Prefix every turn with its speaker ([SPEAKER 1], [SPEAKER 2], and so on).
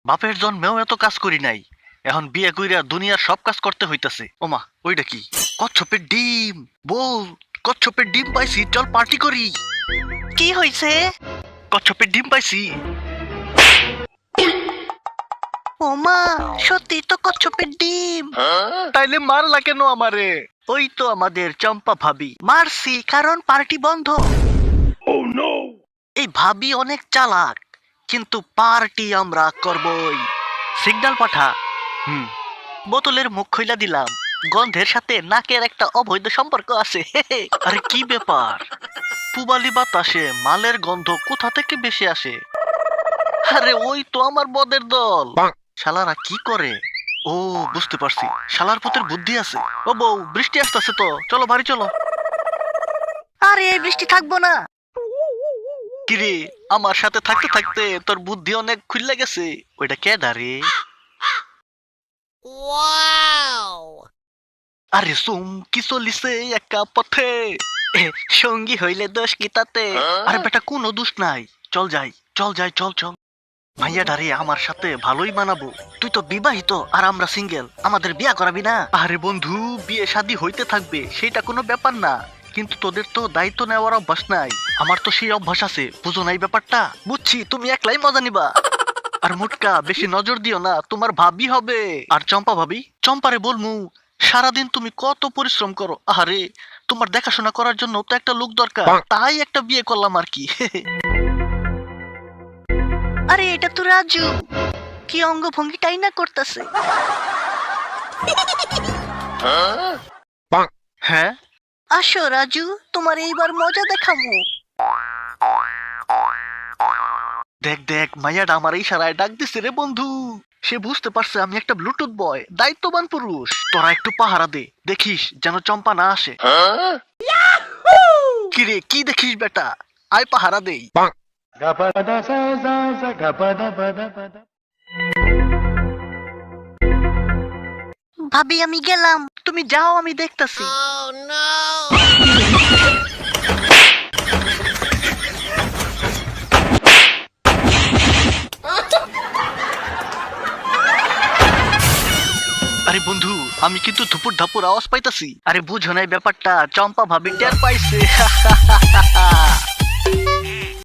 [SPEAKER 1] বাপের জন্মেও এত কাজ করি নাই, এখন বিয়ে কইরা দুনিয়ার সব কাজ করতে হইতাছে। ওমা, ওইটা কি? কচ্ছপের ডিম। বউ, কচ্ছপের ডিম পাইছি, চল পার্টি করি। কি হইছে? কচ্ছপের ডিম পাইছি। ওমা, সত্যি তো কচ্ছপের ডিম। তাইলে মারলা কেন আমারে? ওই তো আমাদের চম্পা ভাবি। মারছি কারণ পার্টি বন্ধ। এই ভাবি অনেক চালাক, কিন্তু পার্টি আমরা করবই। সিগন্যাল পাঠা। বোতলের মুখ খুইলা দিলাম। গন্ধের সাথে নাকের একটা অবৈধ সম্পর্ক আছে। আরে কি ব্যাপার? পুবালি বাতাসে মালের গন্ধ কোথা থেকে বেশি আসে? আরে ওই তো আমার বদের দল। শালারা কি করে? ও, বুঝতে পারছি, শালার পুতের বুদ্ধি আছে। ও বউ, বৃষ্টি আসতেছে তো, চলো বাড়ি চলো। আরে এই বৃষ্টি থাকবো না। কিরে, আমার সাথে থাকতে থাকতে তোর বুদ্ধি অনেক খুললে গেছে। ওইটা কে দাঁড়ে? আরে সুম কি চলিছে একা পথে। সঙ্গী হইলে দোষ কি তাতে? আরে বেটা, কোনো দোষ নাই। চল যাই, চল যাই, চল চল। ভাইয়া ডারে আমার সাথে ভালোই মানাবো। তুই তো বিবাহিত আর আমরা সিঙ্গেল, আমাদের বিয়া করাবি না? আরে বন্ধু, বিয়ে শাদী হইতে থাকবে, সেটা কোনো ব্যাপার না। কিন্তু তোদের তো দায়িত্ব নেওয়ার অভ্যাস নাই। আমার তো সেই অভ্যাস আছে, বুঝো নাই ব্যাপারটা? বুঝছি, তুমি একলাই মজা নিবা। আর মুটকা, বেশি নজর দিও না, তোমার ভাবি হবে। আর চম্পা ভাবি, চম্পারে বলমু সারাদিন তুমি কত পরিশ্রম করো। আরে তোমার দেখাশোনা করার জন্য তো একটা লোক দরকার, তাই একটা বিয়ে করলাম আর কি। আরে এটা তো রাজু, কি অঙ্গভঙ্গিটাই না করতেছে। হ্যাঁ, আসো রাজু, তোমার এইবার মজা দেখামু। দেখ দেখ, মাইয়াটা আমার ইশারায় ডাক দিছে রে বন্ধু। সে বুঝতে পারছে আমি একটা ব্লুটুথ বয়, দায়িত্ববান পুরুষ। তোরা একটু পাহারা দে, দেখিস যেন চম্পা না আসে। কিরে, কি দেখিস বেটা? আয় পাহারা দেই। ভাবি আমি গেলাম, তুমি যাও, আমি দেখতাছি। আরে বন্ধু, আমি কিন্তু ধুপুর ধাপুর আওয়াজ পাইতাছি। আরে বুঝো নাই ব্যাপারটা, চম্পা ভাবি টের পাইছে।